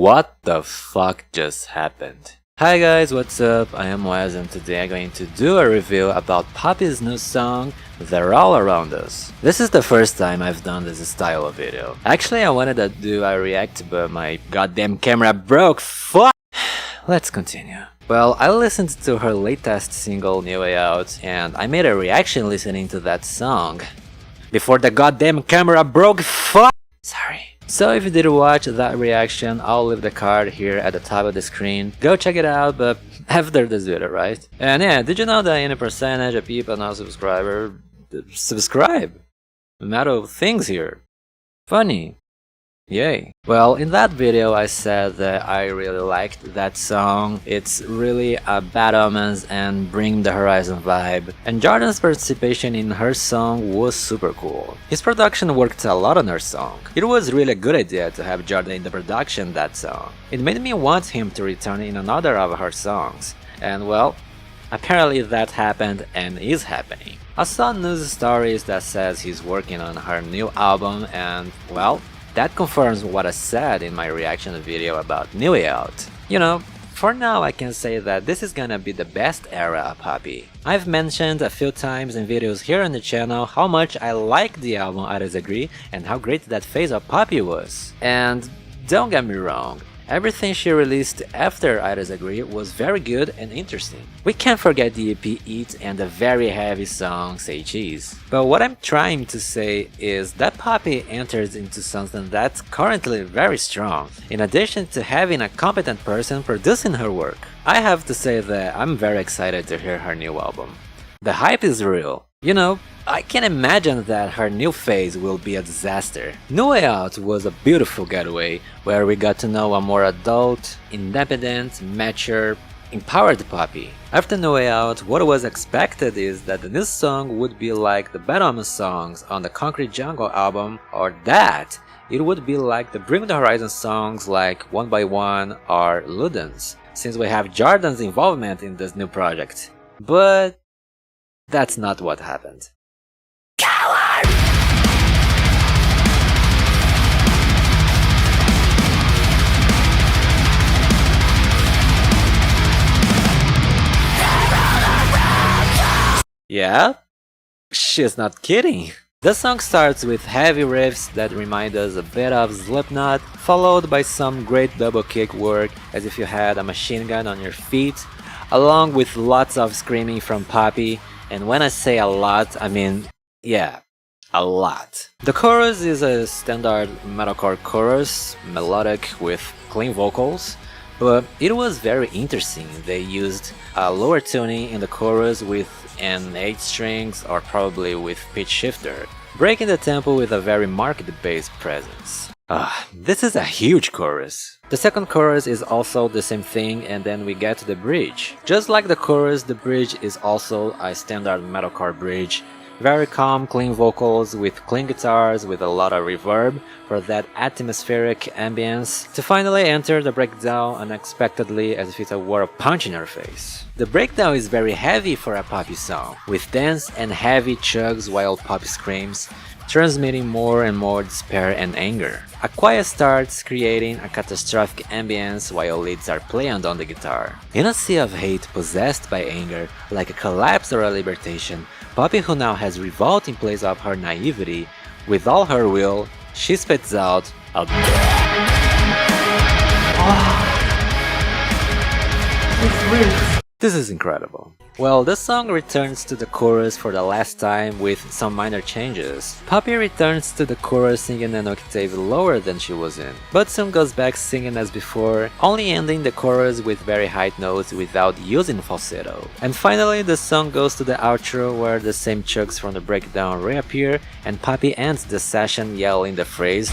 What the fuck just happened? Hi guys, what's up? I am Wes and today I'm going to do a review about Poppy's new song, They're All Around Us. This is the first time I've done this style of video. Actually, I wanted to do a react, but my goddamn camera broke. Fuck! Let's continue. Well, I listened to her latest single, New Way Out, and I made a reaction listening to that song. Before the goddamn camera broke. Fuck! Sorry. So if you did watch that reaction, I'll leave the card here at the top of the screen. Go check it out, but after this video, right? And yeah, did you know that any percentage of people not subscribe? A matter of things here. Funny. Yay. Well, in that video I said that I really liked that song. It's really a Bad Omens and Bring the Horizon vibe. And Jordan's participation in her song was super cool. His production worked a lot on her song. It was really a good idea to have Jordan in the production that song. It made me want him to return in another of her songs. And well, apparently that happened and is happening. I saw news stories that says he's working on her new album and well, that confirms what I said in my reaction video about New Way Out. You know, for now I can say that this is gonna be the best era of Poppy. I've mentioned a few times in videos here on the channel how much I like the album I Disagree and how great that phase of Poppy was. And don't get me wrong, everything she released after I Disagree was very good and interesting. We can't forget the EP Eat and the very heavy song Say Cheese. But what I'm trying to say is that Poppy enters into something that's currently very strong, in addition to having a competent person producing her work. I have to say that I'm very excited to hear her new album. The hype is real. You know, I can imagine that her new phase will be a disaster. New Way Out was a beautiful getaway where we got to know a more adult, independent, mature, empowered Poppy. After New Way Out, what was expected is that the new song would be like the Bad Omens songs on the Concrete Jungle album, or that it would be like the Bring the Horizon songs like One by One or Ludens, since we have Jordan's involvement in this new project. But that's not what happened. Coward! Yeah? She's not kidding. The song starts with heavy riffs that remind us a bit of Slipknot, followed by some great double kick work as if you had a machine gun on your feet, along with lots of screaming from Poppy. And when I say a lot, I mean, yeah, a lot. The chorus is a standard metalcore chorus, melodic with clean vocals, but it was very interesting. They used a lower tuning in the chorus with an 8 strings or probably with pitch shifter, breaking the tempo with a very marked bass presence. This is a huge chorus. The second chorus is also the same thing and then we get to the bridge. Just like the chorus, the bridge is also a standard metalcore bridge. Very calm, clean vocals with clean guitars with a lot of reverb for that atmospheric ambience to finally enter the breakdown unexpectedly as if it were a punch in her face. The breakdown is very heavy for a Poppy song, with dense and heavy chugs while Poppy screams, transmitting more and more despair and anger. A quiet starts creating a catastrophic ambience while leads are playing on the guitar. In a sea of hate possessed by anger, like a collapse or a libertation, Poppy, who now has revolt in place of her naivety, with all her will, she spits out a This is incredible. Well, this song returns to the chorus for the last time with some minor changes. Poppy returns to the chorus singing an octave lower than she was in, but soon goes back singing as before, only ending the chorus with very high notes without using falsetto. And finally, the song goes to the outro where the same chugs from the breakdown reappear and Poppy ends the session yelling the phrase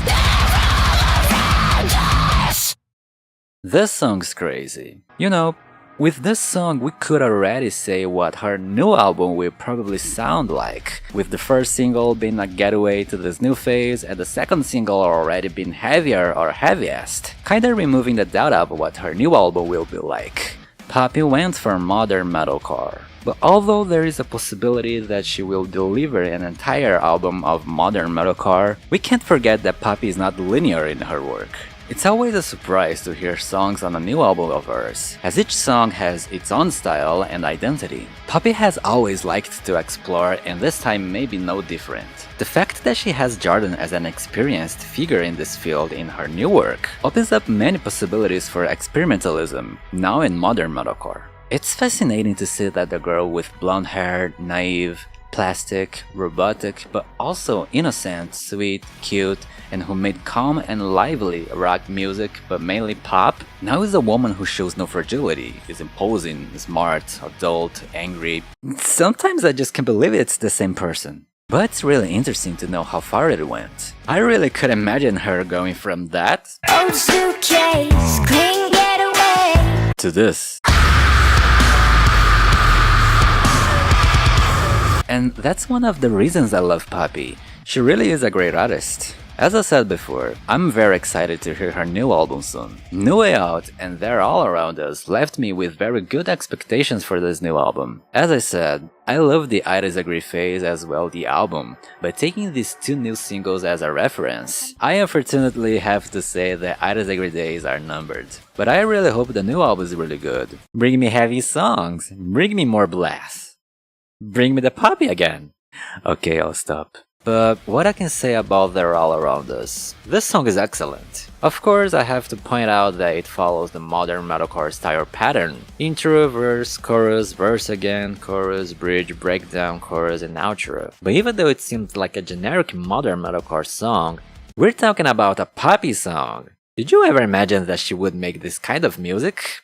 This song's crazy. You know, with this song, we could already say what her new album will probably sound like, with the first single being a getaway to this new phase and the second single already being heavier or heaviest, kinda removing the doubt of what her new album will be like. Poppy went for modern metalcore, but although there is a possibility that she will deliver an entire album of modern metalcore, we can't forget that Poppy is not linear in her work. It's always a surprise to hear songs on a new album of hers, as each song has its own style and identity. Poppy has always liked to explore, and this time may be no different. The fact that she has Jordan as an experienced figure in this field in her new work opens up many possibilities for experimentalism, now in modern metalcore. It's fascinating to see that the girl with blonde hair, naive, plastic, robotic, but also innocent, sweet, cute, and who made calm and lively rock music, but mainly pop, now is a woman who shows no fragility, is imposing, smart, adult, angry. Sometimes I just can't believe it's the same person. But it's really interesting to know how far it went. I really could imagine her going from that old suitcase, clean getaway to this. And that's one of the reasons I love Poppy. She really is a great artist. As I said before, I'm very excited to hear her new album soon. New Way Out and They're All Around Us left me with very good expectations for this new album. As I said, I love the I Disagree phase as well the album, but taking these two new singles as a reference, I unfortunately have to say that I Disagree days are numbered. But I really hope the new album is really good. Bring me heavy songs, bring me more blasts. Bring me the Poppy again! Okay, I'll stop. But what I can say about They're All Around Us? This song is excellent. Of course, I have to point out that it follows the modern metalcore style pattern. Intro, verse, verse again, chorus, bridge, breakdown, chorus, and outro. But even though it seems like a generic modern metalcore song, we're talking about a Poppy song. Did you ever imagine that she would make this kind of music?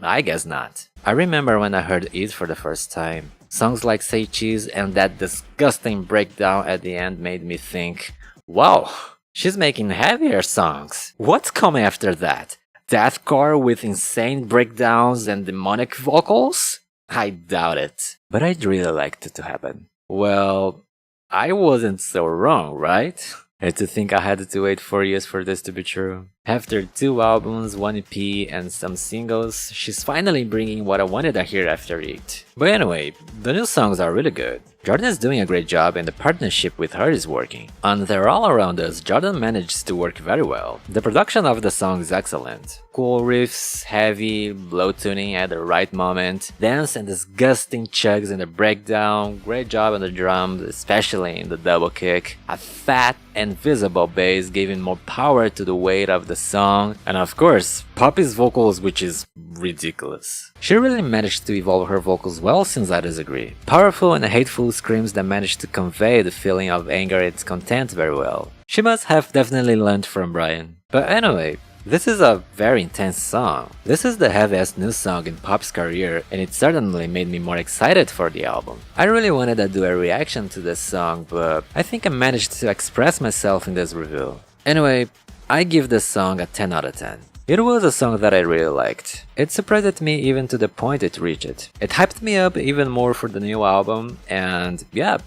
I guess not. I remember when I heard it for the first time. Songs like Say Cheese and that disgusting breakdown at the end made me think, wow, she's making heavier songs. What's coming after that? Deathcore with insane breakdowns and demonic vocals? I doubt it. But I'd really like it to happen. Well, I wasn't so wrong, right? And to think I had to wait 4 years for this to be true. After 2 albums, 1 EP, and some singles, she's finally bringing what I wanted to hear after it. But anyway, the new songs are really good. Jordan is doing a great job and the partnership with her is working. On They're All Around Us, Jordan managed to work very well. The production of the song is excellent. Cool riffs, heavy, low tuning at the right moment, dance and disgusting chugs in the breakdown, great job on the drums, especially in the double kick, a fat and visible bass giving more power to the weight of the song, and of course, Poppy's vocals, which is ridiculous. She really managed to evolve her vocals well since I Disagree. Powerful and hateful screams that managed to convey the feeling of anger and its content very well. She must have definitely learned from Brian. But anyway, this is a very intense song. This is the heaviest new song in Pop's career and it certainly made me more excited for the album. I really wanted to do a reaction to this song, but I think I managed to express myself in this review. Anyway, I give this song a 10 out of 10. It was a song that I really liked. It surprised me even to the point it reached it. It hyped me up even more for the new album, and yeah,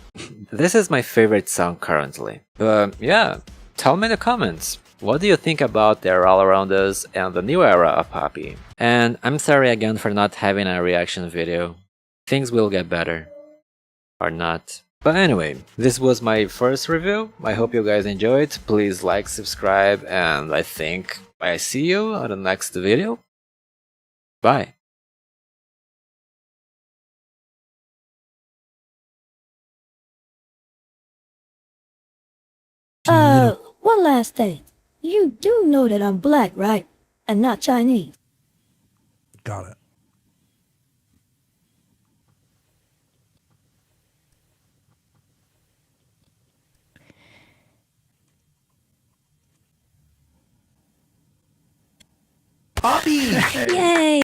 this is my favorite song currently. But yeah, tell me in the comments, what do you think about They're All Around Us and the new era of Poppy? And I'm sorry again for not having a reaction video. Things will get better. Or not. But anyway, this was my first review. I hope you guys enjoyed. Please like, subscribe, and I think I see you on the next video. Bye. one last thing. You do know that I'm black, right? And not Chinese. Got it. Poppy! Yay!